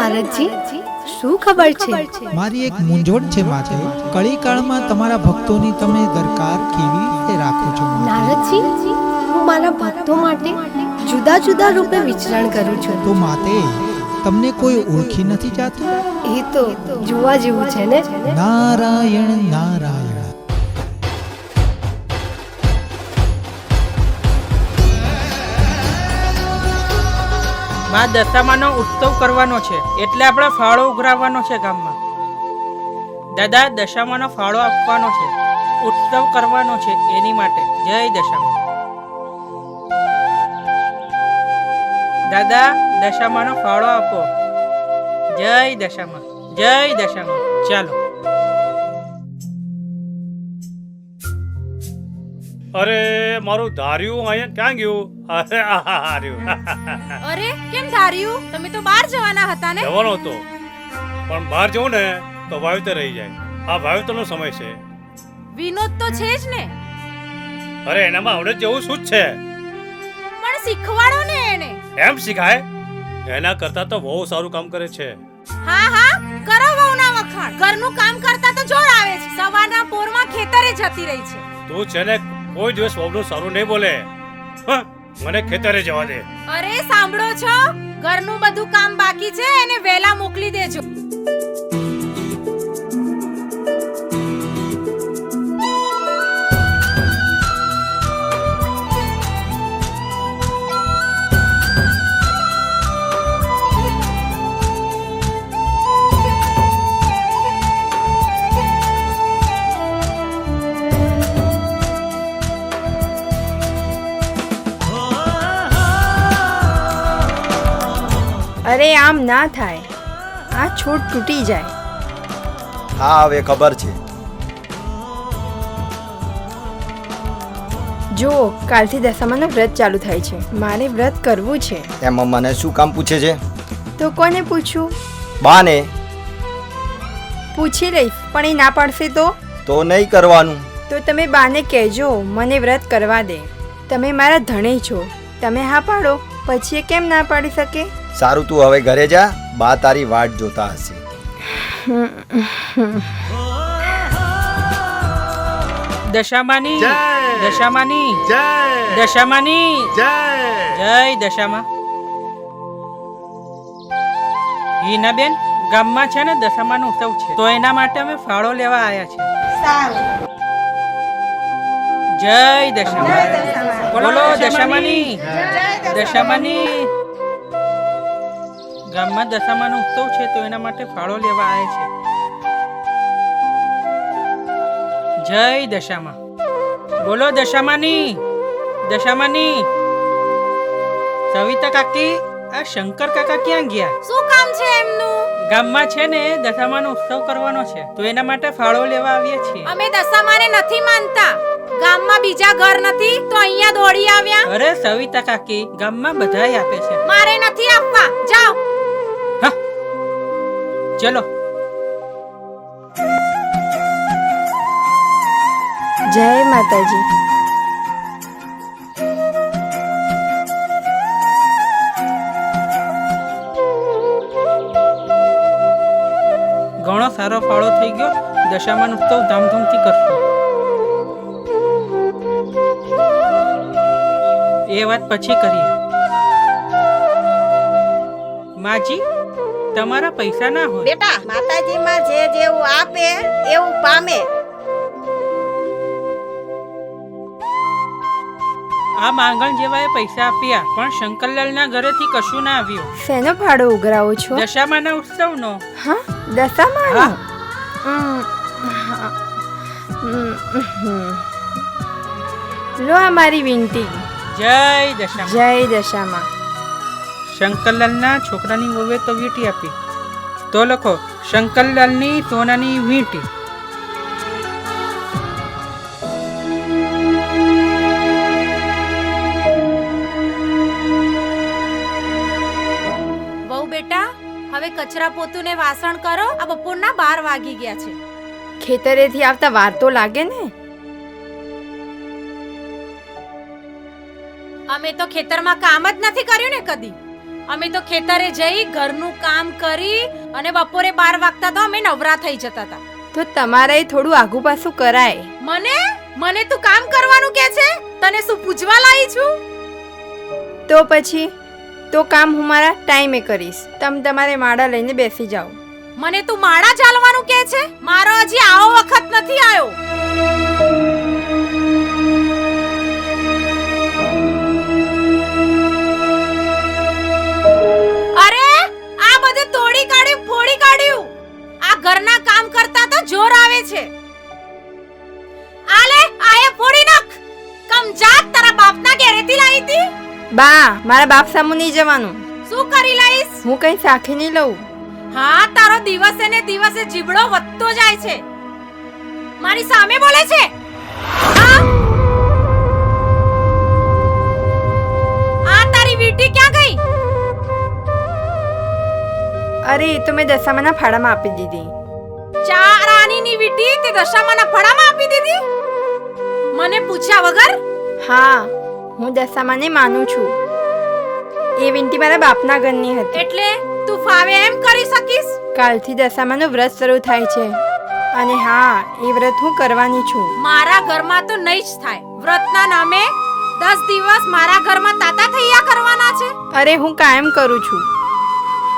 નારદજી, શું ખબર છે? મારી એક મૂંઝવણ છે માતે. કળીકાળમાં તમારા ભક્તોની તમે દરકાર કેવી રીતે રાખો છો? નારદજી, હું મારા ભક્તો માટે જુદા જુદા રૂપે વિચરણ કરું છું. તો માતે, તમને કોઈ ઓળખી નથી જાતું? એ તો જોવા જેવું છે ને. નારાયણ નારાયણ. માં દશામાનો ઉત્સવ કરવાનો છે, એટલે આપણે ફાળો ઉઘરાવવાનો છે ગામમાં. દાદા, દશામાનો ફાળો આપવાનો છે, ઉત્સવ કરવાનો છે, એની માટે. જય દશામા. દાદા, દશામાનો ફાળો આપો. જય દશામા, જય દશામા. ચાલો. અરે મારું ધાર્યું અહીંયા ક્યાં ગયું? અરે આ રહ્યું. અરે કેમ ધાર્યું? તમે તો બહાર જવાના હતા ને? જવાનો હતો, પણ બહાર જવું ને તો વાવેતર રહી જાય. આ વાવેતરનો સમય છે. વિનોદ તો છે જ ને. અરે એનામાં આવડે જેવું શું જ છે? પણ શીખવાડો ને એને. એમ શીખાય? એના કરતા તો બહુ સારું કામ કરે છે. હા હા, કરો વહુના વખાણ. ઘરનું કામ કરતા તો જોર આવે છે. સવારના પોરમાં ખેતરે જતી રહી છે. તું છે ને કોઈ દિવસ વહુનું સારું નહીં બોલે. હા, મને ખેતરે જવા દે. અરે સાંભળો છો? ઘરનું બધું કામ બાકી છે, એને વહેલા મોકલી દેજો. અરે આમ ના થાય, આ છોડ તૂટી જાય. હા, હવે ખબર છે. જો કાલથી દશામાનું વ્રત ચાલુ થાય છે, મારે વ્રત કરવું છે. એમાં મને શું કામ પૂછે છે? તો કોને પૂછું? બાને પૂછી લઈશ, પણ એ ના પાડશે તો? તો નહીં કરવાનું. તો તમે બાને કહેજો મને વ્રત કરવા દે. તમે મારા ધણી છો, તમે હા પાડો, પછી એ કેમ ના પાડી શકે? સારું, તું હવે ઘરે જા, બા તારી વાટ જોતા હશે. દશામાની, દશામાની, દશામાની, જય દશામા. હિનાબેન, ગામમાં છે ને દશામાનો ઉત્સવ છે, તો એના માટે અમે ફાળો લેવા આવ્યા છે. જય દશામા. બોલો દશામાની, દશામાની. ગામમાં દશામાનો ઉત્સવ છે, તો એના માટે ફાળો લેવા આવ્યા છે. જય દશામા. બોલો દશામાની, દશામાની. સવિતા કાકી, આ શંકર કાકા ક્યાં ગયા? શું કામ છે એમનું? ગામમાં છે ને દશામાનો ઉત્સવ કરવાનો છે, તો એના માટે ફાળો લેવા આવ્યા છીએ. અમે દશામાને નથી માનતા. ગામમાં બીજા ઘર નથી તો અહીંયા દોડી આવ્યા. અરે સવિતા કાકી, ગામમાં બધાય આપે છે. મારે નથી આપવા, જાઓ. હા, ચલો. જય માતાજી. ઘણો સારો ફાળો થઈ ગયો. દશામાનો ઉત્સવ ધામધૂમથી કરશું. એ વાત પછી કરીએ. માજી, તમારા પૈસા ના હોય. બેટા, માતાજીમાં જે જેવું આપે એવું પામે. આ માંગણ જેવાએ પૈસા આપ્યા, પણ શંકરલાલના ઘરેથી કશું ના આવ્યું. શેનો ફાળો ઉઘરાવો છો? દશામાના ઉત્સવનો. હા, દશામાનો. લો આ મારી વિનંતી. જય દશામા. જય દશામા. શંકરલાલના છોકરાની વહુએ તો વીંટી આપી, તો લખો શંકરલાલની સોનાની વીંટી. વહુ બેટા, હવે કચરા પોતું ને વાસણ કરો. આ બપોરના 12 વાગી ગયા છે. ખેતરેથી આવતા વાર તો લાગે ને. અમે તો ખેતરમાં કામ જ નથી કર્યું ને કદી. અમે તો ખેતરે જઈ ઘરનું કામ કરી અને બપોરે 12 વાગતા તો અમે નવરા થઈ જતા હતા. તો તમારે થોડું આગુ પાછું કરાય. મને તું કામ કરવાનું કે છે? તને શું પૂછવા લાવી છું? તો પછી તો કામ હું મારા ટાઈમે કરીશ. તમે તમારે માળા લઈને બેસી જાઓ. મને તું માળા ચાલવાનું કે છે? મારો હજી આવો વખત નથી આવ્યો. અરે આ બધું તોડી કાઢ્યું, ફોડી કાઢ્યું. આ ઘરના કામ કરતા તો જોર આવે છે. આલે આયે ફોડી નાખ. કમજાત તારા બાપના ઘરેથી લાવી હતી. બા, મારા બાપ સામુ નહીં જવાનું. શું કરી લઈશ? હું કઈ સાખી નહીં લઉં. હા, તારો દિવસે ને દિવસે જીબડો વધતો જાય છે. મારી સામે બોલે છે. હા? આ તારી વીટી ક્યાં ગઈ? અરે એ તો મેં દશામાના ફાળામાં આપી દીધી. ચાર આનીની વીટી તે દશામાના ફળામાં આપી દીધી? મને પૂછ્યા વગર? હા, હું દશામાને માનું છું. એ વિનંતી મારા બાપના ઘરની હતી. એટલે તું ફાવે એમ કરી શકીશ? કાલથી દશામાનું વ્રત શરૂ થાય છે અને હા, એ વ્રત હું કરવાની છું. મારા ઘરમાં તો નહીં જ થાય. વ્રતના નામે 10 દિવસ મારા ઘરમાં તાતા થૈયા કરવાના છે. અરે હું કાયમ કરું છું.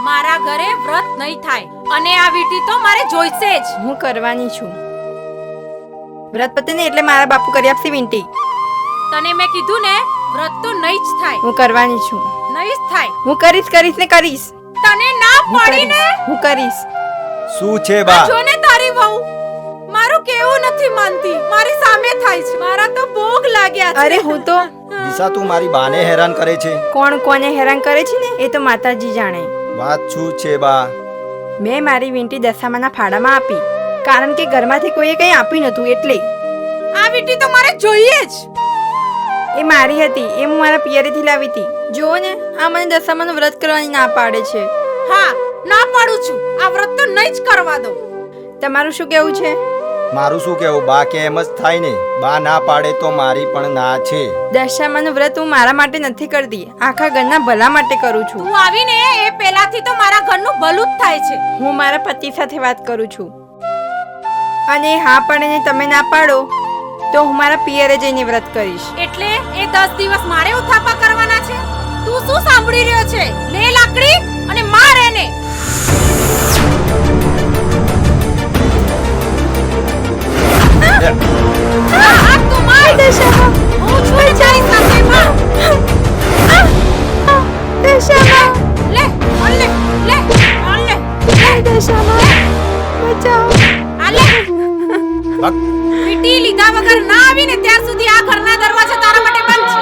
મારા ઘરે વ્રત નહીં થાય અને આ વીટી તો મારે જોઈશે જ. હું કરવાની છું. વ્રત પતે ને એટલે મારા બાપુ કરી આપશે વિનંતી. તને મેં કીધું ને, વ્રત તો નહીં જ થાય. હું કરવાની છું. નહીં જ થાય. હું કરીશ ને કરીશ. તને ના હું પડી ને? કરીશ. હું કરીશ. શું છે બા? જો ને તારી વહુ મારું કેવું નથી માનતી. મારી સામે થાય છે. મારા તો ભોગ લાગ્યા છે. અરે હું તો દિશા, તું મારી બાને હેરાન કરે છે. કોણ કોને હેરાન કરે છે ને એ તો માતાજી જાણે. વાત શું છે બા? મેં મારી વિનંતી દશામાના ફાળામાં આપી, કારણ કે ઘરમાંથી કોઈએ કંઈ આપ્યું નતું એટલે. આ વીટી તો મારે જોઈએ જ. એ મારી હતી, એ હું મારા પિયરેથી લાવી હતી. જુઓ ને, આ મને દશામાનું વ્રત કરવાની ના પાડે છે. હા, ના પાડું છું. આ વ્રત તો નહીં જ કરવા દો. તમારું શું કહેવું છે? મારું શું કહેવું? બા કે એમ જ થાય ને. બા ના પાડે તો મારી પણ ના છે. દશામાનું વ્રત હું મારા માટે નથી કરતી, આખા ઘરના ભલા માટે કરું છું. તું આવીને એ પહેલાથી તો મારા ઘરનું ભલું જ થાય છે. હું મારા પતિ સાથે વાત કરું છું અને હા પણ એને તમે ના પાડો તો હું મારા પિયરે જઈને વ્રત કરીશ. એટલે એ 10 દિવસ મારે ઉથાપા કરવાના છે? તું શું સાંભળી રહ્યો છે? લે લાકડી અને માર એને. આ તું માર દશામાં. હું છોડી જઈશ સાથે માં. દશામાં, લે ઓલે લે ઓલે દશામાં, બચાવો. આલે વીટી લીધા વગર ના આવીને ત્યાં સુધી આ ઘરના દરવાજા તારા માટે બંધ છે.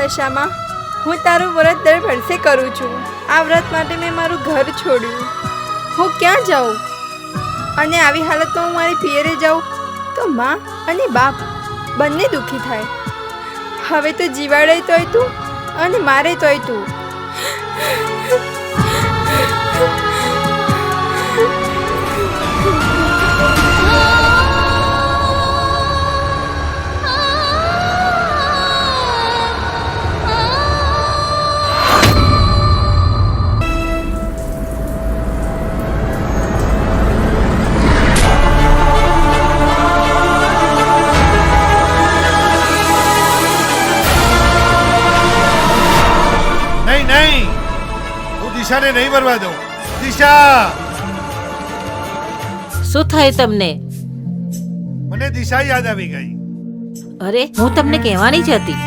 દશામાં હું તારું વ્રત દર વર્ષે કરું છું. આ વ્રત માટે મેં મારું ઘર છોડ્યું. હું ક્યાં જાઉં? અને આવી હાલતમાં હું મારી પિયરે જાઉં તો માં અને બાપ બંને દુઃખી થાય. હવે તો જીવાડે તોય તું અને મારે તોય તું. નહીં નહીં, હું દિશાને નહીં મરવા દઉં. દિશા, શું થયું તમને? મને દિશા યાદ આવી ગઈ. અરે હું તમને કહેવાની જ હતી.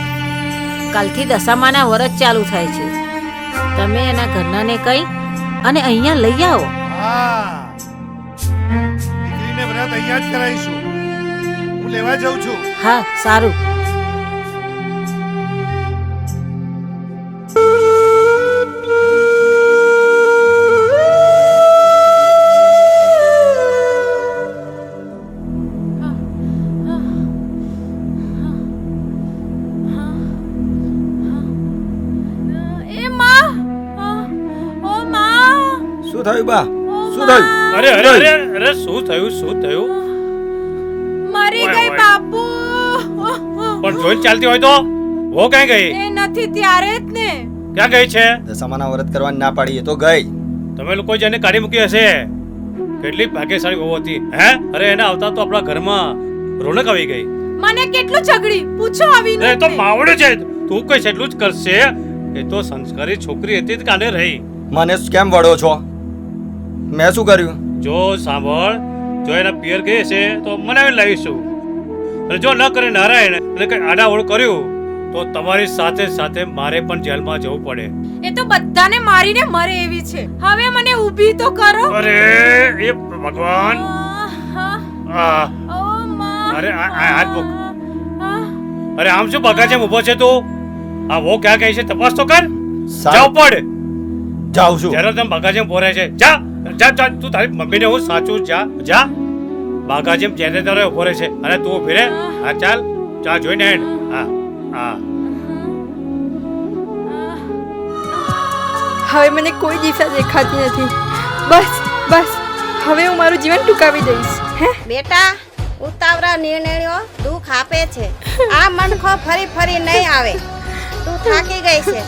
કાલથી દશામાના વ્રત ચાલુ થાય છે. તમે એના ઘરનાને કહી અને અહીંયા લઈ આવો. હા, દીકરીને વ્રત અહીંયા જ કરાવીશું. હું લેવા જાઉં છું. હા સારું. શું થયું બા? શું થયું? અરે અરે અરે અરે શું થયું? શું થયું? મરી ઓય, ગઈ ઓય. બાપુ. પણ જોઈને ચાલતી હોય તો વો ક્યાં ગઈ? એ નથી ત્યારે જ ને. ક્યાં ગઈ છે? દશામાના વ્રત કરવાની ના પાડી એ તો ગઈ. તમે લોકો જેને કાઢી મૂકી હશે. કેટલી ભાગ્યશાળી વહુ હતી હે? અરે એના આવતા તો આપણા ઘરમાં રોનક આવી ગઈ. મને કેટલું ઝઘડી પૂછો આવીને. એ તો માવડું છે. તું કઈ એટલું જ કરશે. એ તો સંસ્કારી છોકરી હતી જ કાલે રહી. મને કેમ વળો છો? મેં શું કર્યું? જો સાંભળ, જો એના પિયર ગઈ છે તો મને આવી લાવીશું. અને જો ન કરે નારાયણ એટલે કઈ આડાવડ કર્યું તો તમારી સાથે સાથે મારે પણ જેલમાં જવું પડે. એ તો બધાને મારીને મરે એવી છે. હવે મને ઊભી તો કરો. અરે એ ભગવાન. આ, ઓ માં. અરે હાથ મૂક. અરે આમ શું બગા જેમ ઊભો છે તું? આ વો ક્યાં ગઈ છે તપાસ તો કર. જાવ પડ. જાઉં છું. જ્યારે તમે બગા જેમ બોરે છે જા જા જા. તું તારી મમ્મીને હું સાચું જા જા. બાગા જેમ જેને તારે ઉભો રહે છે અને તું ઉભી રહે. હા ચાલ ચા જોઈને હેડ. હા હા. હવે મને કોઈ દિશા દેખાતી નથી. બસ બસ, હવે હું મારું જીવન ટૂંકાવી દઈશ. હે બેટા, ઉતાવળા નિર્ણયો દુઃખ આપે છે. આ મનખો ફરી ફરી નહીં આવે. તું થાકી ગઈ છે.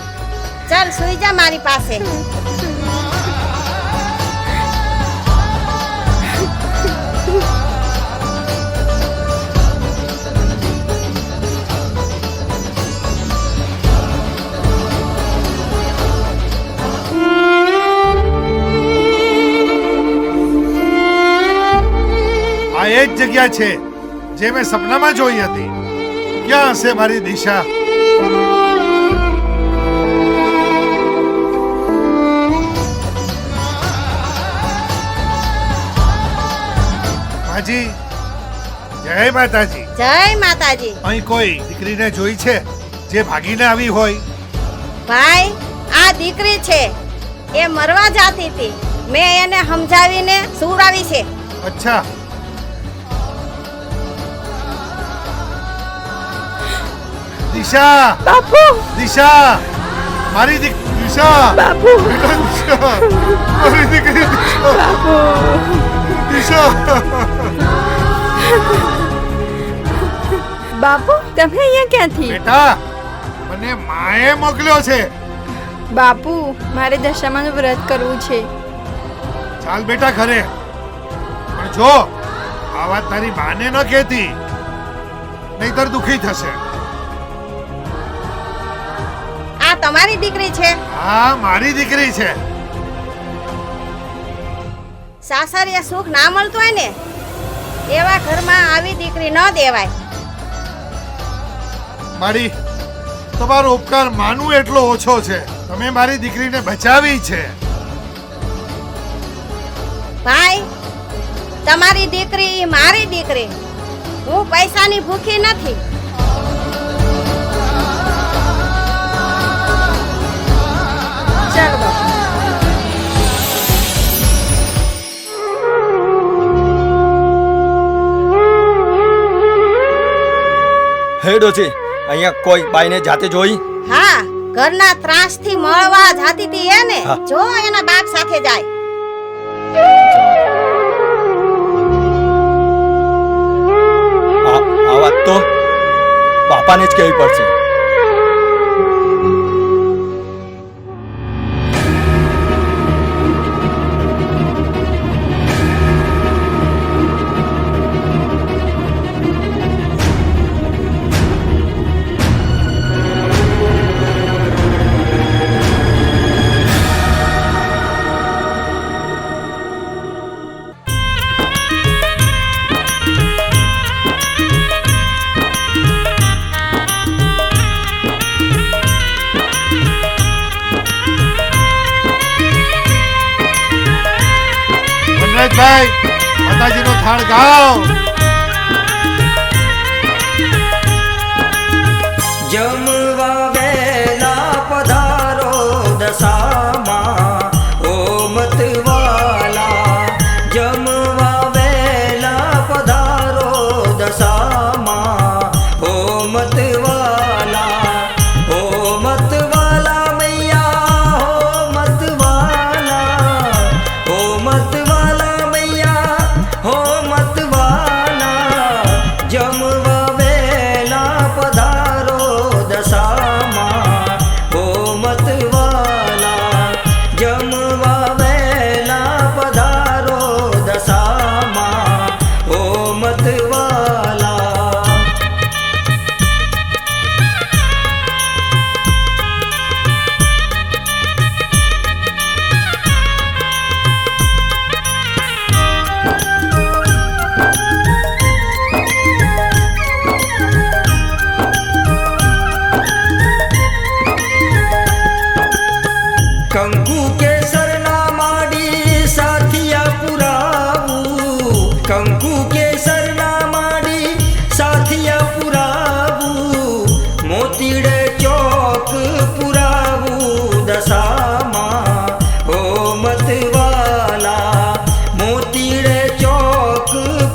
ચાલ સુઈ જા મારી પાસે. આ એ જ જગ્યા છે જે મેં સપનામાં જોઈ હતી. ક્યાં હશે મારી દિશા? માજી, જય માતાજી. જય માતાજી. અહીં કોઈ દીકરીને જોઈ છે જે ભાગીને આવી હોય? ભાઈ, આ દીકરી છે. એ મરવા જાતી હતી. મેં એને સમજાવીને સુવડાવી છે. અચ્છા, દિશા, બાપુ, દિશા, મારી દિશા, બાપુ, બેટા દિશા, મારી દીકરી દિશા, દિશા. બાપુ, તમે અહીંયા ક્યાંથી? બેટા, મને માએ મોકલ્યો છે. બાપુ, મારે દશામાનું વ્રત કરવું છે. ચાલ બેટા ઘરે. પણ જો આ વાત તારી માને ન કહેતી, નહીતર દુખી થશે. આ તમારી દીકરી છે. હા, મારી દીકરી છે. સાસરીએ સુખ ના મળતું હોય ને એવા ઘરમાં આવી દીકરી ન દેવાય. મારી તમારો ઉપકાર માનવું એટલો ઓછો છે. તમે મારી દીકરીને બચાવી છે. ભાઈ, તમારી દીકરી ઈ મારી દીકરી. હું પૈસાની ભૂખી નથી. ચાલ બાપુ. હે ડોશી, અહીંયા કોઈ બાઈને જાતે જોઈ? હા, ઘરના ત્રાસથી મળવા જાતી હતી એને. હા. જો એના બાપ સાથે જાય. આ વાત તો બાપાને જ કહેવી પડશે. વનરાજભાઈ, માતાજીનો થાળ ગાઓ. જમવા વેલા પધારો દશામાં ઓ મતવાલા. જમવા વેલા પધારો દશામાં ઓ મતવાલા. ઓ મતવાલા મૈયા હો મતવાલા. ઓ મતવાલા મૈયા હો મતવાલા. જમવા વેલા પધારો દશામાં ઓ મતવાલા. જમવા વેલા પધારો દશામાં ઓ મતવાલા. કંકુ કેસરના માડી સાથિયા પુરાવું. કંકુ કેસરના માડી સાથિયા પુરાવું. મોતીડે ચોક પુરાવું દશામાં ઓ મતવાલા. મોતીડે ચોક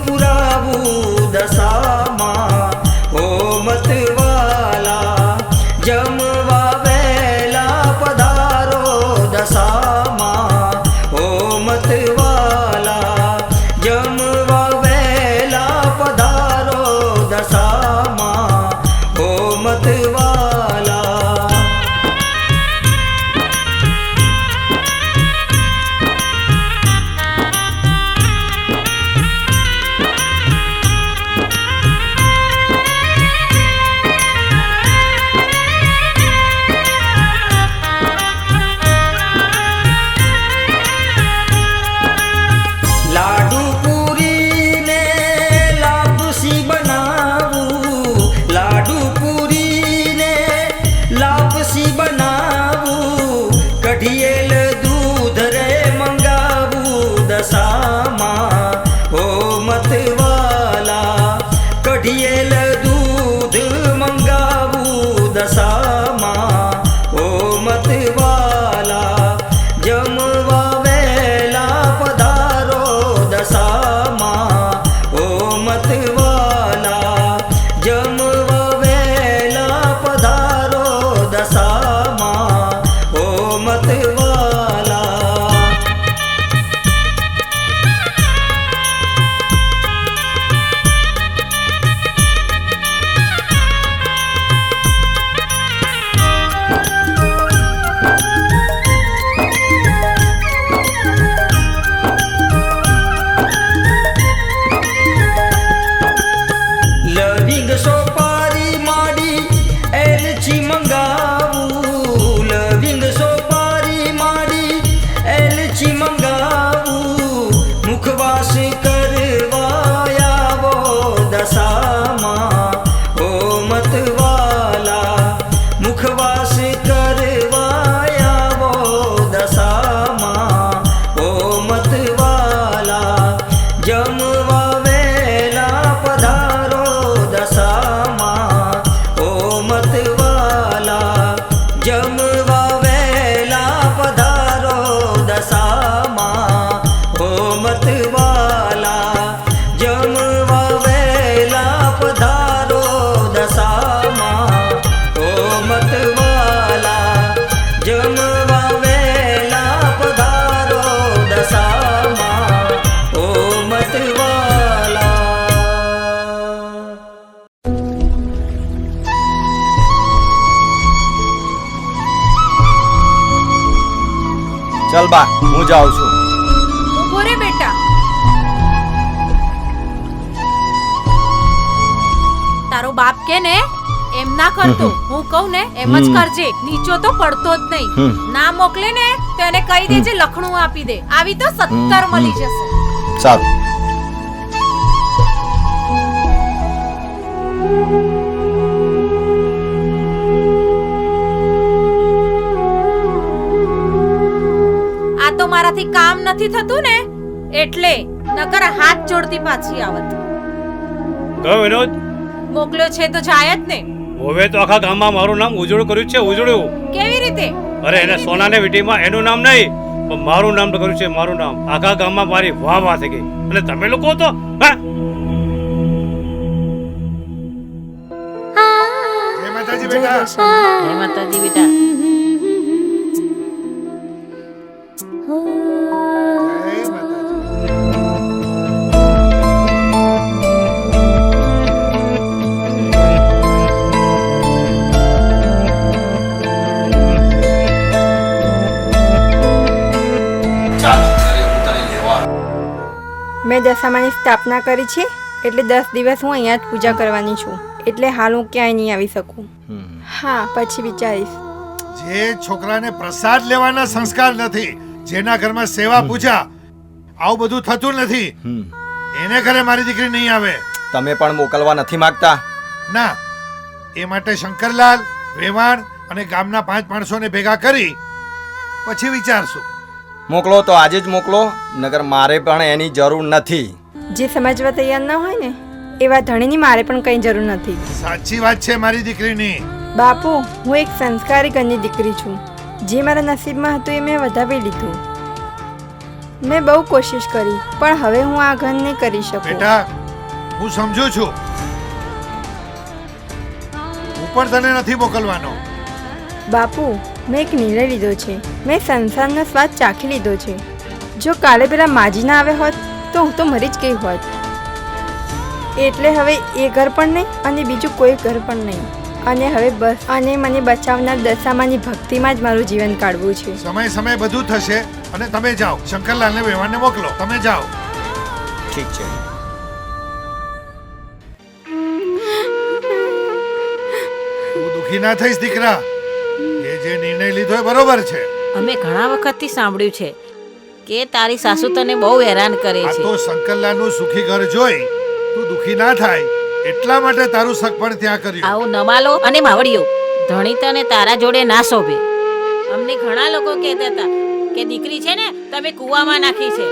પુરાવું દશામાં ઓ મતવાલા. જમવા વેલા પધારો દશામાં ઓ મતવાલા. જમવા વેલા પધારો દશામાં ઓ મતવાલા. લાડુ પૂરીને લાપસી બનાવું. લાડુ પૂરીને લાપસી બનાવું. કઢિયેલ દૂધ રે મંગાવું દશામાં ઓ મતવાલા. કઢિયેલ દૂધ મંગાવું દશામાં ઓ મતવાલા. જમવા વેલા પધારો દશામાં ઓ મતવાલા. જમવા વેલા પધારો દશામાં ઓ મતવાલા. ચલ બા હું જાઉં છું. ઉભો રે બેટા. તારો બાપ કે ને એમ ના કરતો, હું કહું ને એમ જ કરજે. નીચો તો પડતો જ નહીં. ના મોકલે ને તો એને કહી દેજે લખણું આપી દે. આવી તો 70 મળી જશે. સારું. આ તો મારાથી કામ નથી થતું ને એટલે, નકર હાથ જોડતી પાછી આવત. કહો વિનોદ, મોકલ્યો છે તો જાય જ ને. હવે તો આખા ગામમાં મારું નામ ઉજળું કર્યું છે. ઉજળું કેવી રીતે? અરે એને સોનાને વીટીમાં એનું નામ નહીં પણ મારું નામ તો કર્યું છે. મારું નામ આખા ગામમાં મારી વાહ વાહ થઈ ગઈ. અને તમે લોકો તો હા જય માતાજી બેટા. જય માતાજી બેટા. જય માતાજી. મેં દશામાની સ્થાપના કરી છે એટલે 10 દિવસ હું અહીંયા જ પૂજા કરવાની છું. એટલે હાલ હું ક્યાંય નહીં આવી શકું. હા, પછી વિચારીશ. જે છોકરાને પ્રસાદ લેવાના સંસ્કાર નથી, જેના ઘરમાં સેવા પૂજા આવું બધું થતું નથી, એને ઘરે મારી દીકરી નહીં આવે. તમે પણ મોકલવા નથી માંગતા? ના, એ માટે શંકરલાલ, વેવાણ અને ગામના 5 માણસોને ભેગા કરી પછી વિચારશું. મોકલો તો આજે જ મોકલો, નગર મારે પણ એની જરૂર નથી. જે સમજવા તૈયાર ન હોય ને એવા ધણીની મારે પણ કંઈ જરૂર નથી. સાચી વાત છે મારી દીકરીની. બાપુ, હું એક સંસ્કારી ઘરની દીકરી છું. જે મારા નસીબમાં હતું એ મેં વધાવી લીધું. મેં બહુ કોશિશ કરી પણ હવે હું આ ઘર નહીં કરી શકું. બેટા, હું સમજુ છું, હું પણ તને નથી મોકલવાનો. બાપુ, મેં એક નિર્ણય લીધો છે. મેં સંસારનો સ્વાદ ચાખી લીધો છે. જો કાલે પેલા માજી ના આવે હોત તો હું તો મરી જ ગઈ હોત. એટલે હવે એ ઘર પણ નહીં અને બીજું કોઈ ઘર પણ નહીં. અને હવે બસ અને મને બચાવનાર દશામાની ભક્તિમાં જ મારું જીવન કાઢવું છે. સમય સમય બધું થશે અને તમે જાઓ. શંકરલાલને વેવાણને મોકલો, તમે જાઓ. ઠીક છે. તું દુખી ના થઈશ દીકરા. એ જે નિર્ણય લીધો એ બરોબર છે. અમે ઘણા વખતથી સાંભળ્યું છે કે તારી સાસુ તને બહુ હેરાન કરે આ છે. તો શંકરલાલનું સુખી ઘર જોઈ તું દુખી ના થાય એટલા માટે તારું સગપણ ત્યાં કર્યું. આવું નમાલો અને માવડીઓ ધણી તને તારા જોડે ના શોભે. અમને ઘણા લોકો કહેતા હતા કે દીકરી છે ને તમે કૂવામાં નાખી છે.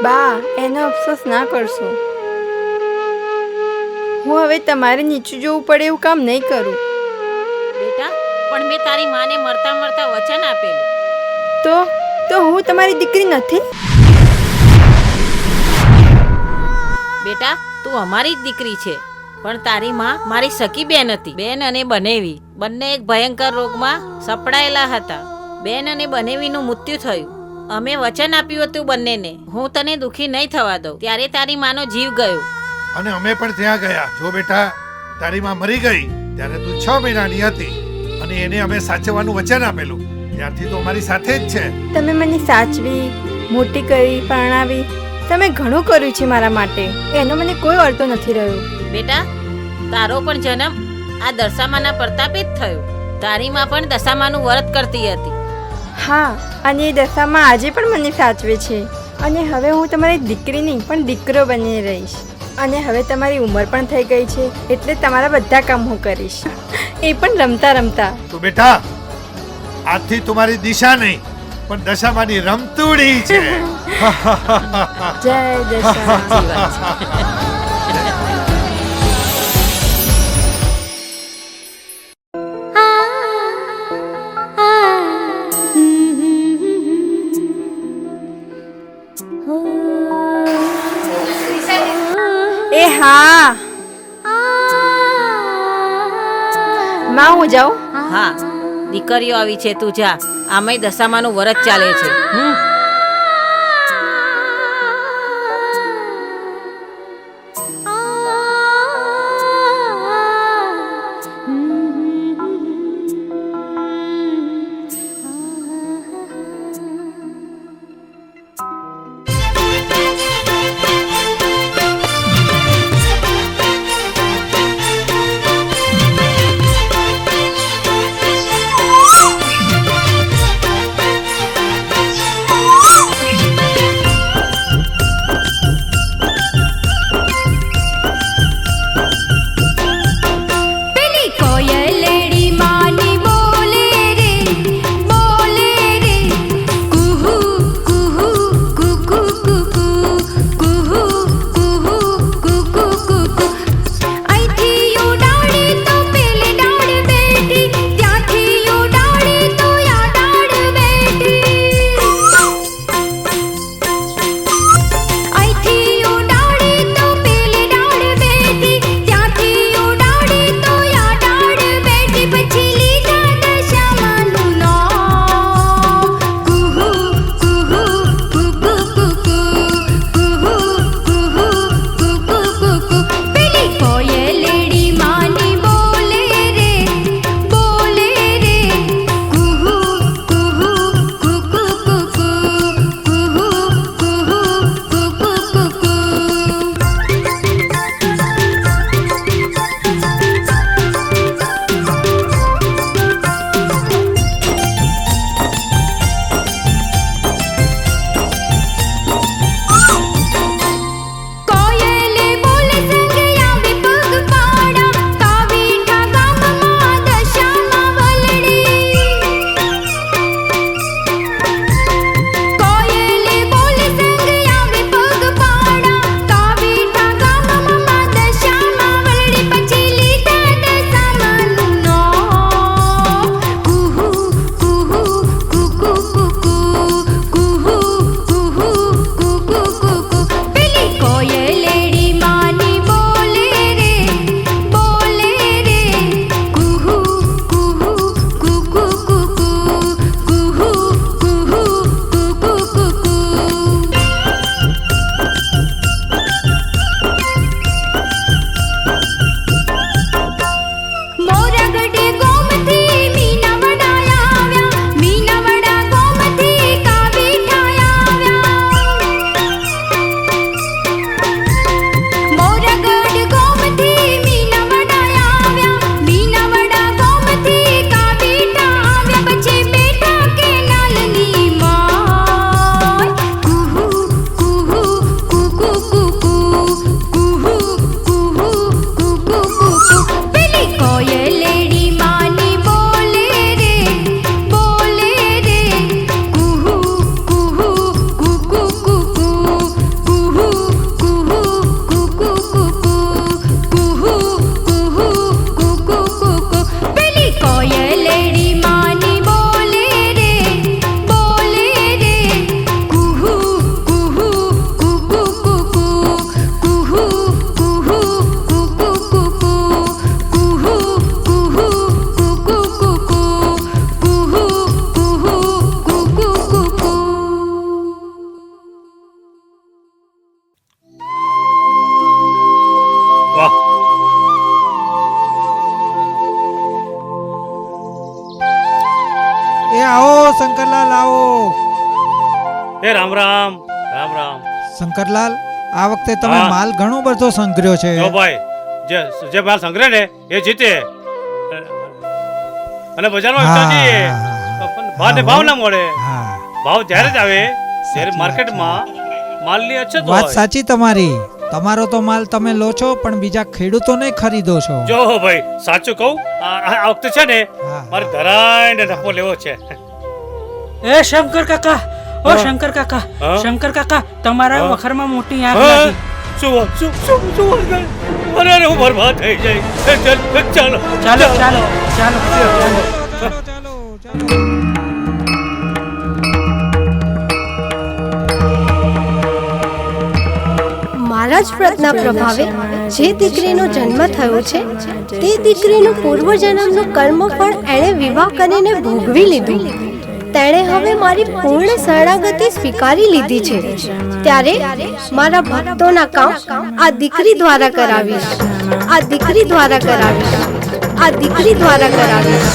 બા, એનો અફસોસ ના કરશો. હું હવે તમારે નીચું જોવું પડે એવું કામ નહીં કરું. બેટા, પણ મેં તારી માને મરતા મરતા વચન આપેલું. તો હું તમારી દીકરી નથી? બેટા, તું અમારી જ દીકરી છે પણ તારી માં મારી સકી બેન હતી. બેન અને બનેવી બંને એક ભયંકર રોગમાં સપડાયેલા હતા. બેન અને બનેવીનું મૃત્યુ થયું. અમે વચન આપ્યું હતું બંનેને હું તને દુખી નહીં થવા દઉં. ત્યારે તારી માનો જીવ ગયો. અને અમે પણ ત્યાં ગયા. જો બેટા, તારી માં મરી ગઈ ત્યારે તું 6 મહિનાની હતી અને એને અમે સાચવવાનું વચન આપેલું. ત્યારથી તો અમારી સાથે જ છે. તમે મને સાચવી, મોટી કરી, પરણાવી. તમે ઘણું કર્યું છે મારા માટે. એનો મને કોઈ અડતો નથી રહ્યો. બેટા, તારો પણ જન્મ આ દશામાના પ્રતાપે જ થયો. તારી માં પણ દશામાનું વ્રત કરતી હતી. હા, અને એ દશામાં આજે પણ મને સાચવે છે. અને હવે હું તમારી દીકરી નહીં પણ દીકરો બની રહીશ. અને હવે તમારી ઉંમર પણ થઈ ગઈ છે એટલે તમારા બધા કામ હું કરીશ, એ પણ રમતા રમતા. તો બેટા, આજથી તમારી દિશા નહીં પણ દશામાની રમતુડી છે. જય દશા. એ હા માં, હું જાઉં? હા, દીકરીઓ આવી છે, તું જા. આમાંય દશામાનું વ્રત ચાલે છે. શંકરલાલ આવો. એ રામ રામ રામ રામ. શંકરલાલ, આ વખતે તમે હા. માલ ઘણો બધો સંગ્રહ્યો છે. જો ભાઈ, જે માલ સંગ્રહ ને એ જીતે, અને બજારમાં હા, વેચવા જઈએ પણ ભાવ ના મળે. હા, ભાવ ત્યારે જ આવે સાચી જ્યારે વાત માર્કેટમાં માલની અછત વાત હોય. સાચી તમારી. તમારો તો માલ તમે લો છો પણ બીજા ખેડૂતોને ખરીદો છો. જો ભાઈ, સાચું કહું, આ વખતે છે ને હા. મારે ધરાઈને નફો લેવો છે. એ શંકર કાકા, ઓ હા. શંકર કાકા, હા? શંકર કાકા, તમારા હા? વખરમાં મોટી આગ હા? લાગી. શું વાત, શું વાત કરે? અરે હું બરબાદ થઈ જાય. ચાલો ચાલો ચાલો ચાલો મારા જ વ્રતના પ્રભાવે જે દીકરીનો જન્મ થયો છે તે દીકરીનું પૂર્વજન્મનું કર્મફળ એણે વિવાહ કરીને ભોગવી લીધું. તેણે હવે મારી પૂર્ણ શરણાગતિ સ્વીકારી લીધી છે. ત્યારે મારા ભક્તોના કામ આ દીકરી દ્વારા કરાવીશ. આ દીકરી દ્વારા કરાવીશ. આ દીકરી દ્વારા કરાવીશ.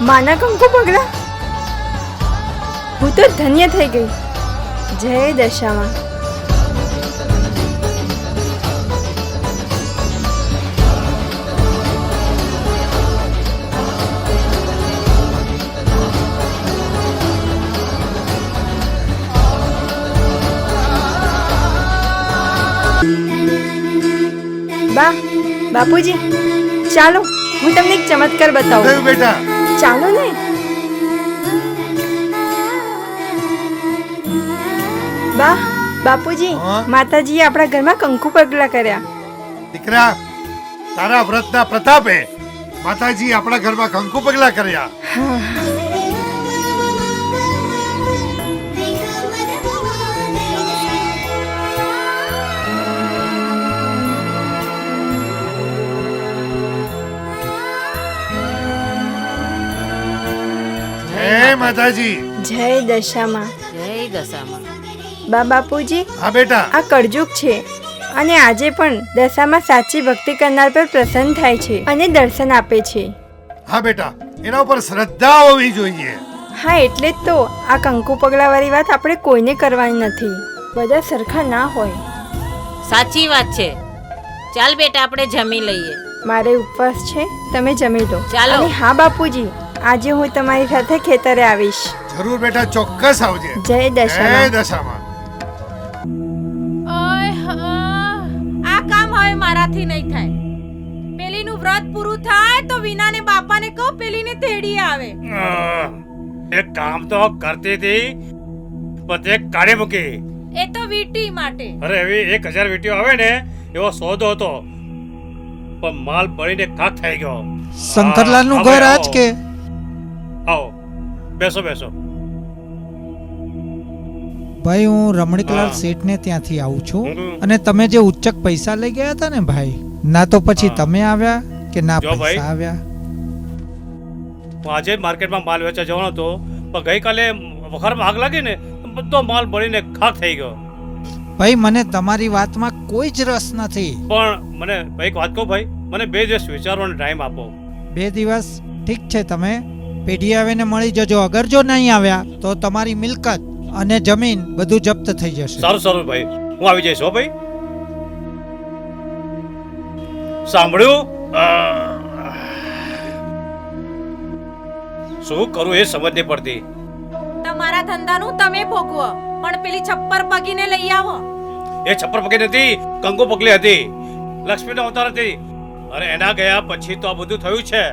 માના કંકુ પગલા, હું તો ધન્ય થઈ ગઈ. જય દશામાં. બાપુજી, ચાલો હું તમને એક ચમત્કાર બતાવું. થયું બેટા? ચાલો ને. બાપુજી, હા? માતાજીએ આપણા ઘરમાં કંકુ પગલા કર્યા. દીકરા, તારા વ્રતના પ્રતાપે માતાજી આપણા ઘરમાં કંકુ પગલા કર્યા. જય માતાજી. જય દશામાં. જય દશામાં. બાપુજી, હા બેટા. આ કળજુગ છે અને આજે પણ દશામાં સાચી ભક્તિ કરનાર પર પ્રસન્ન થાય છે અને દર્શન આપે છે. હા બેટા, એના ઉપર શ્રદ્ધા હોવી જોઈએ. હા, એટલે જ તો આ કંકુ પગલા વાળી વાત આપણે કોઈને કરવાની નથી. બધા સરખા ના હોય. સાચી વાત છે. ચાલ બેટા, આપણે જમી લઈએ. મારે ઉપવાસ છે, તમે જમી લો. ચાલો. અને હા બાપુજી, આજે હું તમારી સાથે ખેતરે આવીશ. જરૂર બેટા, ચોક્કસ આવજે. જય જય દશામાં. દશામાં. આ કામ હવે મારાથી નહીં થાય. પેલીનું વ્રત પૂરું થાય તો વિનાને બાપાને કહો પેલીને તેડી આવે. એક કામ તો કરતી હતી પણ તે કાઢી મૂકી. એ તો વીટી માટે. અરે એવી 1000 વીટીઓ આવે ને એવો સોદો હતો, પણ માલ બળીને ખાક થઈ ગયો. શંકરલાલનું હા, ઘર હવે આજ કે? આવો, બેસો બેસો. ભાઈ, હું રમણીકલાલ હા. શેઠને ત્યાંથી આવું છું. હમ. અને તમે જે ઉચ્ચક પૈસા લઈ ગયા હતા ને ભાઈ, ના તો પછી હા. તમે આવ્યા કે ના જો ભાઈ. પૈસા આવ્યા? હું આજે જ માર્કેટમાં માલ વેચવા જવાનો હતો, પણ ગઈકાલે વખારમાં આગ લાગી ને બધો માલ બળીને ખાક થઈ ગયો. ભાઈ, મને તમારી વાતમાં કોઈ જ રસ નથી. પણ મને એક વાત કહું ભાઈ, મને 2 દિવસ વિચારવાનો ટાઈમ આપો. 2 દિવસ ઠીક છે, તમે પેઢી આવીને મળી જજો. અગર જો નહીં આવ્યા તો તમારી મિલકત અને જમીન બધું જપ્ત થઈ જશે. સારું સારું ભાઈ, હું આવી જઈશ હો ભાઈ. સાંભળ્યું? શું કરું એ સમજ નહીં પડતી. તમારા ધંધાનું તમે ભોગવો, પણ પેલી છપ્પર પગીને લઈ આવો. એ છપ્પર પગી નથી, કંકુ પગલી હતી, લક્ષ્મીનો અવતાર હતી. અરે એના ગયા પછી તો આ બધું થયું છે.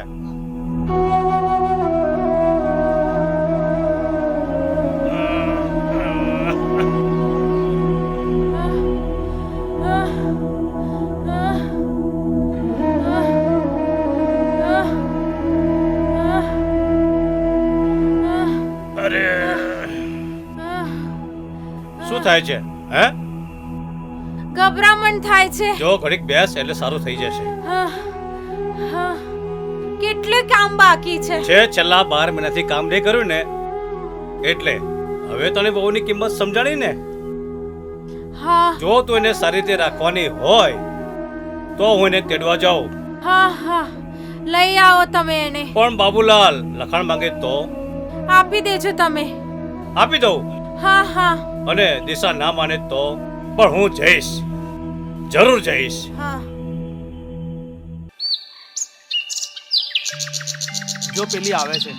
અરે શું થાય છે? હે, ગભરામણ થાય છે. જો ઘડીક બેસ એટલે સારું થઈ જશે. કેટલે કામ બાકી છે. છેલ્લા 12 મહિનાથી કામ નહીં કર્યું ને એટલે હવે તને બહુની કિંમત સમજાણી ને. હા જો તું એને સારી રીતે રાખવાની હોય તો હું એને તેડવા જાઉં. હા હા લઈ આવો તમે એને. પણ બાબુલાલ લખાણ માંગે તો આપી દેજો તમે. આપી દઉં, હા હા અને દિશા ના માને તો પણ હું જઈશ, જરૂર જઈશ. હા. જો પેલી આવે છે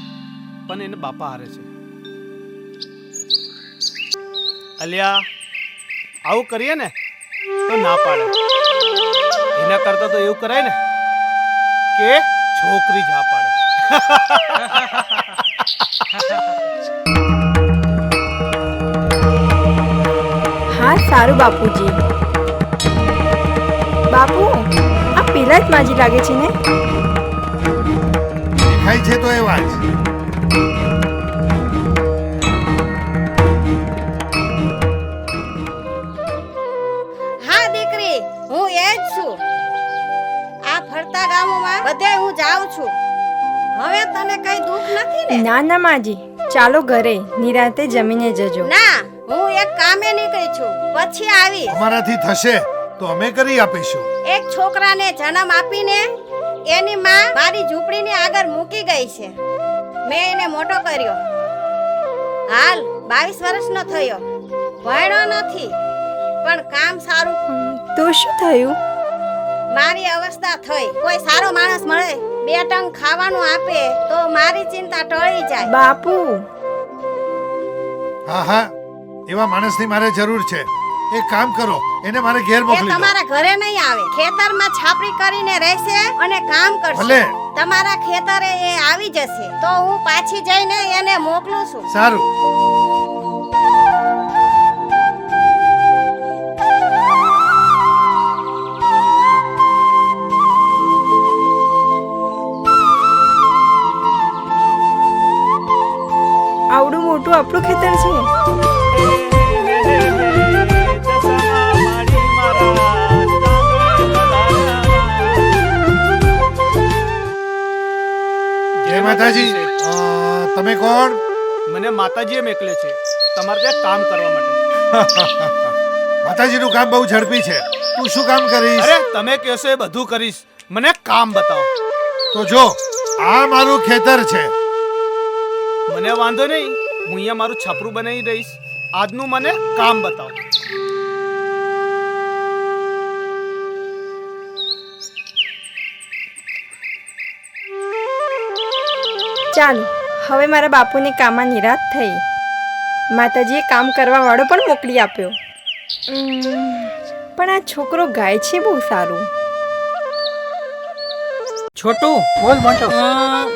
પણ એને બાપા હારે છે. અલ્યા આવું કરીએ ને તો ના પાડે. એના કરતા તો એવું કરાય ને કે છોકરી જ હા પાડે. હા સારું બાપુજી. બાપુ આ પેલા જ માજી લાગે છે ને? દેખાય છે તો એવા જ. હા દીકરી, હું એ જ છું. આ ફરતા ગામોમાં બધે હું જાઉં છું. હવે તને કઈ દુઃખ નથી ને? ના ના માજી, ચાલો ઘરે નિરાંતે જમીને જજો. ના, હું એક કામે નીકળી છું, પછી આવીશ. અમારાથી થશે તો અમે કરી આપીશું. એક છોકરાને જન્મ આપીને એની માં મારી ઝૂંપડીની આગળ મૂકી ગઈ છે. મેં એને મોટો કર્યો. હાલ 22 વર્ષનો થયો. ભણ્યો નથી, પણ કામ સારું. તો શું થયું? મારી અવસ્થા થઈ. કોઈ સારો માણસ મળે, 2 ટંક ખાવાનું આપે તો મારી ચિંતા ટળી જાય. બાપુ હા હા, એવા માણસની મારે જરૂર છે. એક કામ કરો, એને મારે ઘેર એ મોકલી દો. તમારા ઘરે નહીં આવે. ખેતરમાં છાપરી કરીને રહેશે અને કામ કરશે. ભલે. તમારા ખેતરે એ આવી જશે તો હું પાછી જઈને એને મોકલું છું. સારું. આવડું મોટું આપણું ખેતર છે. જય માતાજી. તમે કોણ? મને માતાજીએ મોકલે છે તમારે ત્યાં કામ કરવા માટે. માતાજીનું કામ બહુ ઝડપી છે. તું શું કામ કરીશ? અરે તમે કહેશો એ બધું કરીશ, મને કામ બતાવો. તો જો, આ મારું ખેતર છે. મને વાંધો નહીં, હું અહીંયા મારું છાપરું બનાવી દઈશ. આજનું મને કામ બતાવો. ચાલો હવે મારા બાપુને કામમાં નિરાશ થઈ. માતાજીએ કામ કરવા વાળો પણ મોકલી આપ્યો. પણ આ છોકરો ગાય છે બહુ સારું. છોટું બોલ મોટો.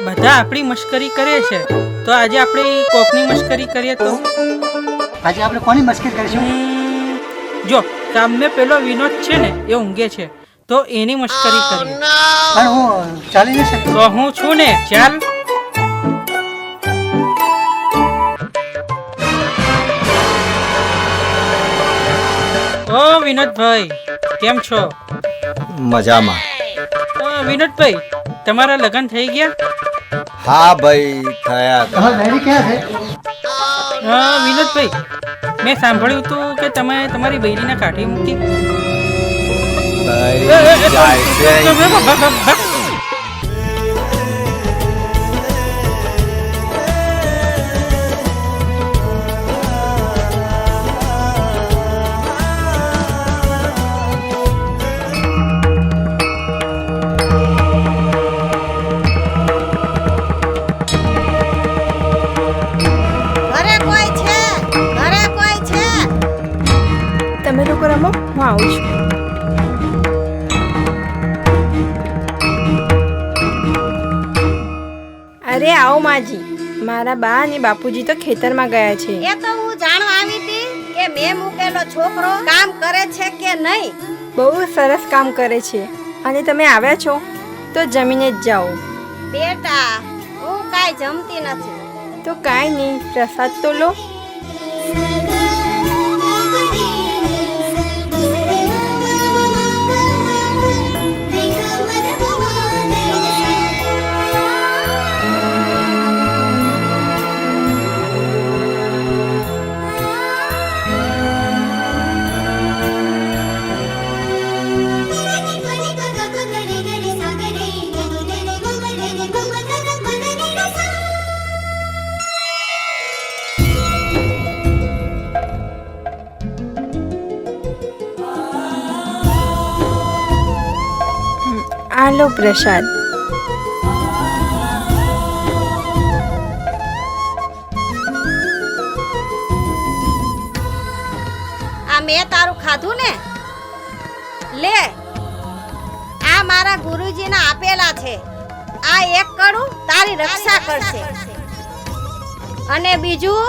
બધા આપણી મશ્કરી કરે છે, તો આજે આપણે કોકની મશ્કરી કરીએ તો? આજે આપણે કોની મસ્કરી કરીશું? જો સામે પેલો વિનોદ છે ને, એ ઊંઘે છે, તો એની મશ્કરી કરીએ. પણ હું ચાલી નહીં શકું. તો હું છું ને, ચાલ. ઓ વિનોદભાઈ, કેમ છો? મજામાં. વિનોદભાઈ, તમારા લગ્ન થઈ ગયા? હા ભાઈ, થયા. તમારી બહેરી ક્યાં છે? વિનોદભાઈ, મેં સાંભળ્યું હતું કે તમે તમારી બૈરીને કાઢી મૂકી. ભાઈ જાય છે. ઘરે કોઈ છે? ઘરે કોઈ છે? તમે લોકો રમો, હું આવું છું. અરે આવો માજી, મારા બા અને બાપુજી તો ખેતરમાં ગયા છે. એ તો હું જાણવા આવી હતી કે મેં મૂકેલો છોકરો કામ કરે છે કે નહીં. બહુ સરસ કામ કરે છે અને તમે આવ્યા છો તો જમીને જ જાઓ. બેટા, હું કાંઈ જમતી નથી. તો કાંઈ નહીં, પ્રસાદ તો લો. આ લો પ્રસાદ. આ મેં તારું ખાધું ને, લે આ મારા ગુરુજીના આપેલા છે. આ એક કડું તારી રક્ષા કરશે અને બીજું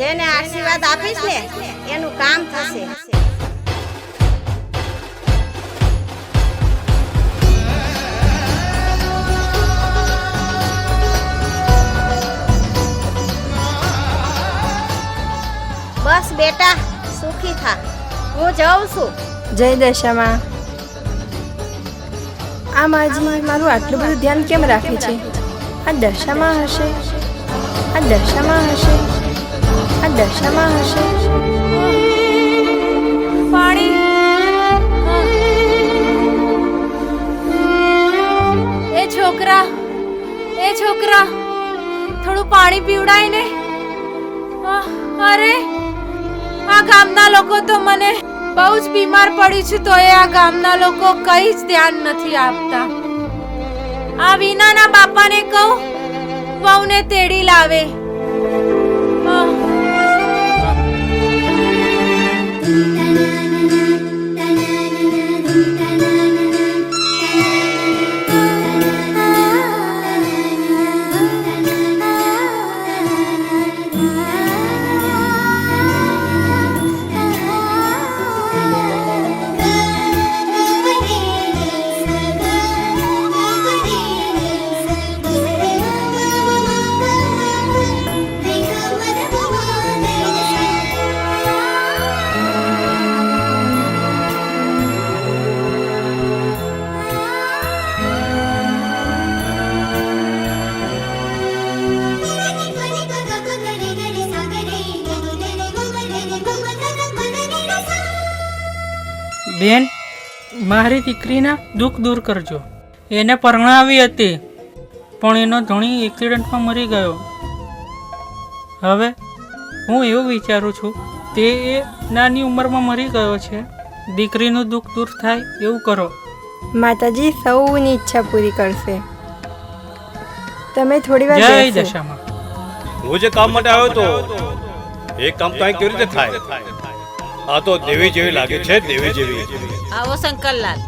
જેને આશીર્વાદ આપીશ ને એનું કામ થશે. બસ બેટા સુખી થા, હું જાઉં છું. જય દશામાં. આ માજી મારું આટલું બધું ધ્યાન કેમ રાખે છે? આ દશામાં હશે, આ દશામાં હશે, આ દશામાં હશે. પાણી. એ છોકરા, એ છોકરા, થોડું પાણી પીવડાય ને. અરે આ ગામના લોકો તો મને બહુ જ બીમાર પડી છું, તો એ આ ગામના લોકો કઈ જ ધ્યાન નથી આપતા. આ વિનાના બાપાને કહું વહુને તેડી લાવે. બેન, મારી દીકરીના દુઃખ દૂર કરજો. એને પરણાવી હતી પણ એનો ધણી એક્સિડન્ટમાં મરી ગયો. હવે હું એવું વિચારું છું તે એ નાની ઉંમરમાં મરી ગયો છે, દીકરીનું દુઃખ દૂર થાય એવું કરો. માતાજી સૌની ઈચ્છા પૂરી કરશે. તમે થોડી વાર જય બેસો. દશામાં. હું જે કામ માટે આવ્યો તો એ કામ તો અહીં કેવી રીતે થાય? આ તો દેવી જેવી લાગે છે, દેવી જેવી. આવો શંકરલાલ,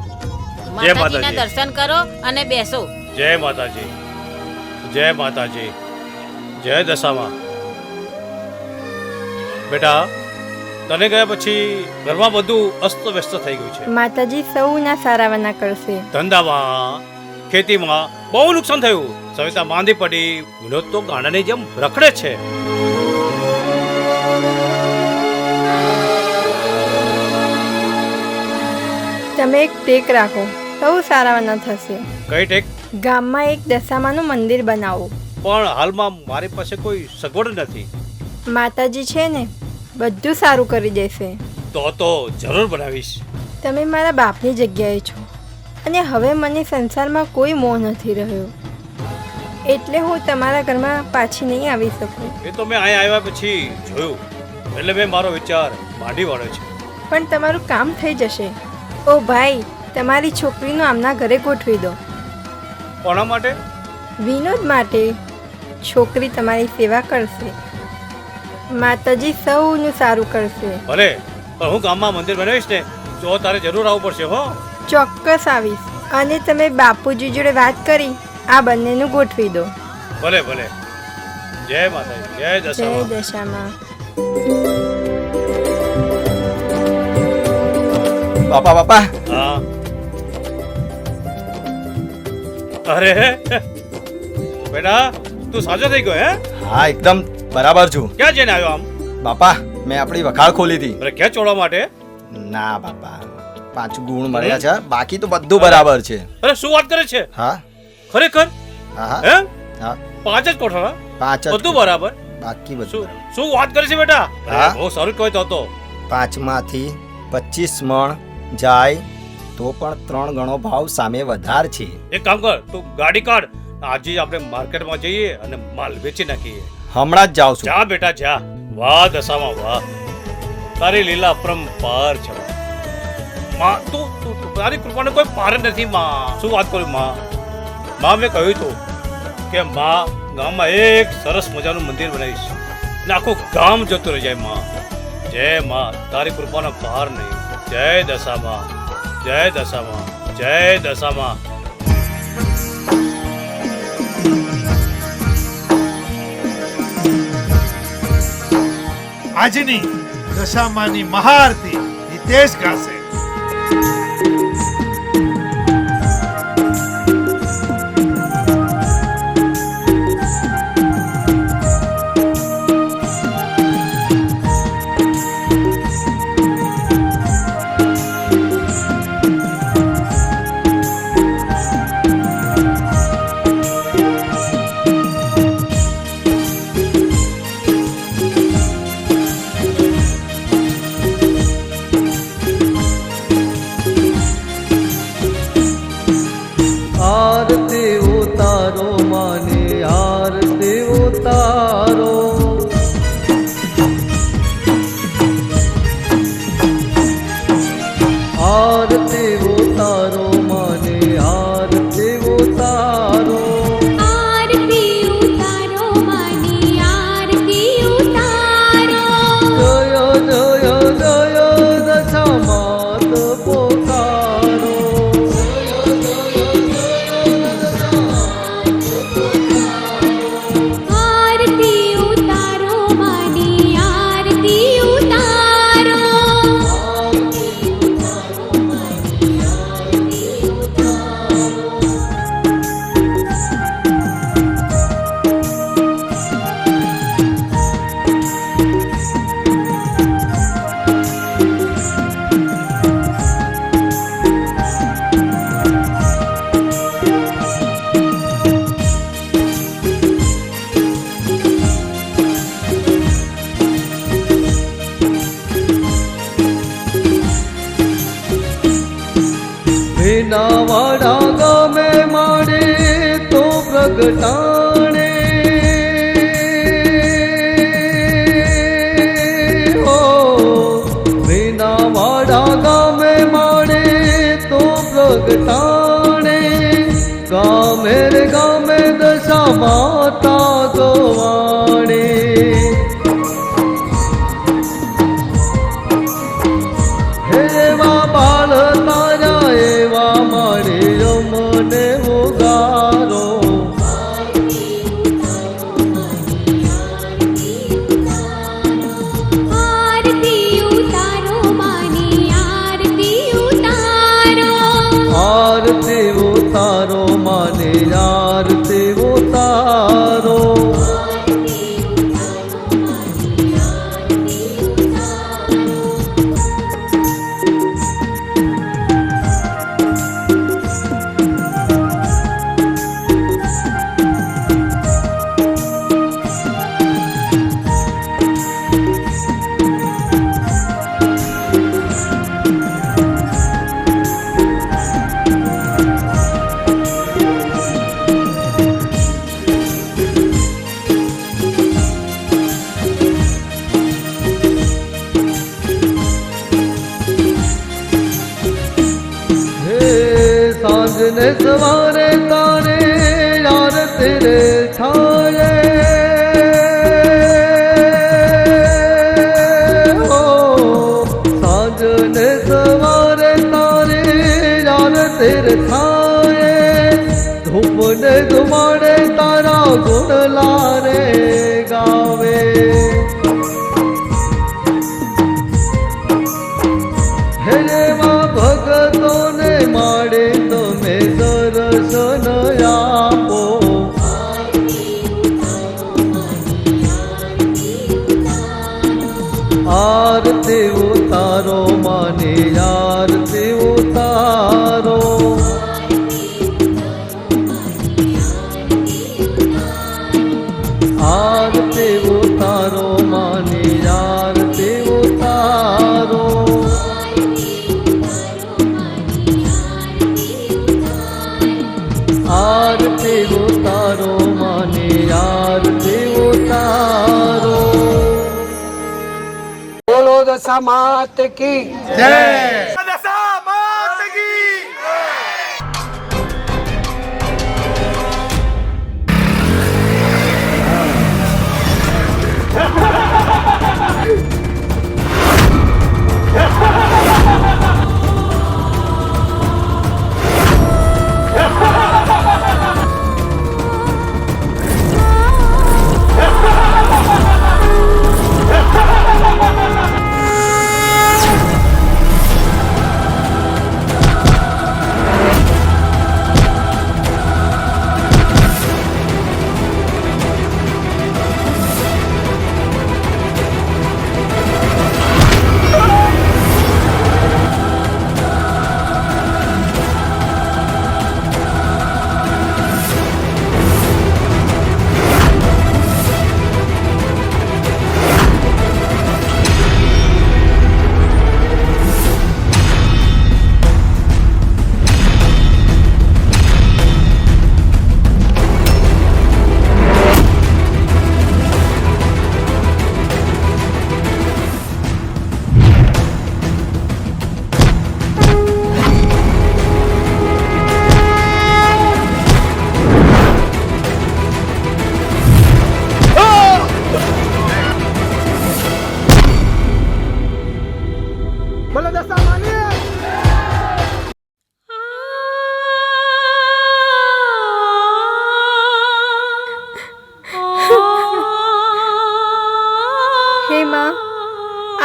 જય માતાજીના માતાજી. દર્શન કરો અને બેસો. જય માતાજી, જય માતાજી, જય દશામાં. બેટા, તને ગયા પછી ઘરમાં બધું અસ્તવ્યસ્ત થઈ ગયું છે. માતાજી સૌના સારાવાના કરશે. ધંધામાં, ખેતીમાં બહુ નુકસાન થયું. સવિતા માંદી પડી, વિનોદ તો ગાંડાની જેમ રખડે છે. તમે એક ટેક રાખો, સૌ સારાવાના થશે. કઈ ટેક? ગામમાં એક દશામાનું મંદિર બનાવો. પણ હાલમાં મારી પાસે કોઈ સગવડ નથી. માતાજી છે ને, બધું સારું કરી દેશે. તો જરૂર બનાવીશ. તમે મારા બાપની જગ્યાએ છો અને હવે મને સંસારમાં કોઈ મોહ નથી રહ્યો, એટલે હું તમારા ઘરમાં પાછી નહીં આવી શકું. એ તો મેં અહીંયા આવ્યા પછી જોયું, એટલે મેં મારો વિચાર માંડી વાળ્યો છે. પણ તમારું કામ થઈ જશે. ઓ ભાઈ, તમારી છોકરીનું આમના ઘરે ગોઠવી દો. કોના માટે? વિનોદ માટે. છોકરી તમારી સેવા કરશે. માતાજી સૌનું સારું કરશે. ભલે, પણ હું ગામમાં મંદિર બનાવીશ ને તો તારે જરૂર આવવું પડશે. હો, ચોક્કસ આવીશ. અને તમે બાપુજી જોડે વાત કરી આ બંનેનું ગોઠવી દો. ભલે ભલે. જય માતાજી, જય જય દશામાં. દશામાં. બાપા બાપા, હા. અરે બેટા, તું સાજો થઈ ગયો? હે, હા એકદમ બરાબર છું. ક્યાં જઈને આવ્યો આમ? બાપા, મેં આપણી વખાણ ખોલી હતી. અરે ક્યાં ચોળવા માટે? ના બાપા, 5 ગુણ મળ્યા છે, બાકી તો બધું બરાબર છે. અરે શું વાત કરે છે? હા ખરેખર? હા હા હે, હા, 5 જ કોઠાના? 5 જ બધું બરાબર? બાકી બધું શું બરાબર. શું વાત કરે છે બેટા? હા. બહુ સારું કહ્યું તો તો. 5 માંથી 25 મણ જાય તો પણ 3 ગણો ભાવ સામે વધાર છે. એક કામ કર, તું ગાડી કાઢ, આજે જ આપણે માર્કેટમાં જઈએ અને માલ વેચી નાખીએ. હમણાં જ જાઉં છું. જા બેટા જા. વાહ દશામાં વાહ, તારી લીલા પરંપાર છે. માં તું તું તું તારી કૃપાનો કોઈ પાર જ નથી માં. શું વાત કરું માં? માં મેં કહ્યું હતું કે માં ગામમાં એક સરસ મજાનું મંદિર બનાવીશ ને આખું ગામ જતું રહી જાય માં. જય માં, તારી કૃપાનો પાર નહીં. જય દશામાં, જય દશામાં, જય દશામાં. આજની દશામાની મહાઆરતી હિતેશ ગાશે. आरती उतारो माने आरती उतारो आरती उतारो माने आरती उतारो आरती उतारो मानी आरती उतारो जय जय जय दशा मात पोकारो आरती उतारो मानी आरती उतारो વીનાવાડા ગામે મારે તો પ્રગટાણે હો વીનાવાડા ગામે મારે તો પ્રગટાણે ગામે રે ગામે દશા માતા ગવાણે એવા બાળ તારા એવા મારે રમને ઉગારો आरती उतारो मानी आरती उतारो आरती उतारो माने आरती उतारो સાંજને સવારે તારે આરતી રે થાય હો સાંજને સવારે તારે આરતી રે થાય ધૂપ ને ધુમાડે તારા ગુણલા રે ગાવે હેવા ભગતોને માડે તમે દર્શન આપો આરતી ઉતારો માને આરતી ઉતારો આરતી ઉતારો માને આરતી ઉતારો आरती उतारो माने आरती उतारो बोलो दशा मात की જય દશા માત કી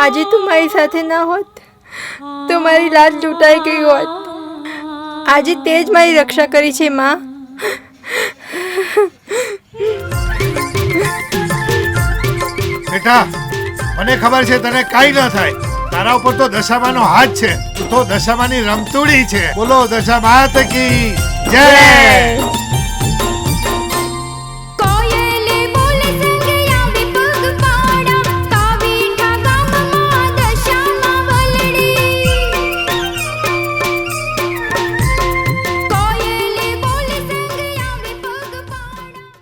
આજે તું મારી સાથે ના હોત તો મારી લાજ લૂંટાઈ ગઈ હોત. આજે તે જ મારી રક્ષા કરી છે માં. બેટા મને ખબર છે તને કાંઈ ન થાય. તારા ઉપર તો દશામાનો હાથ છે. તું તો દશામાની રમતૂડી છે. બોલો દશા માત કી જય.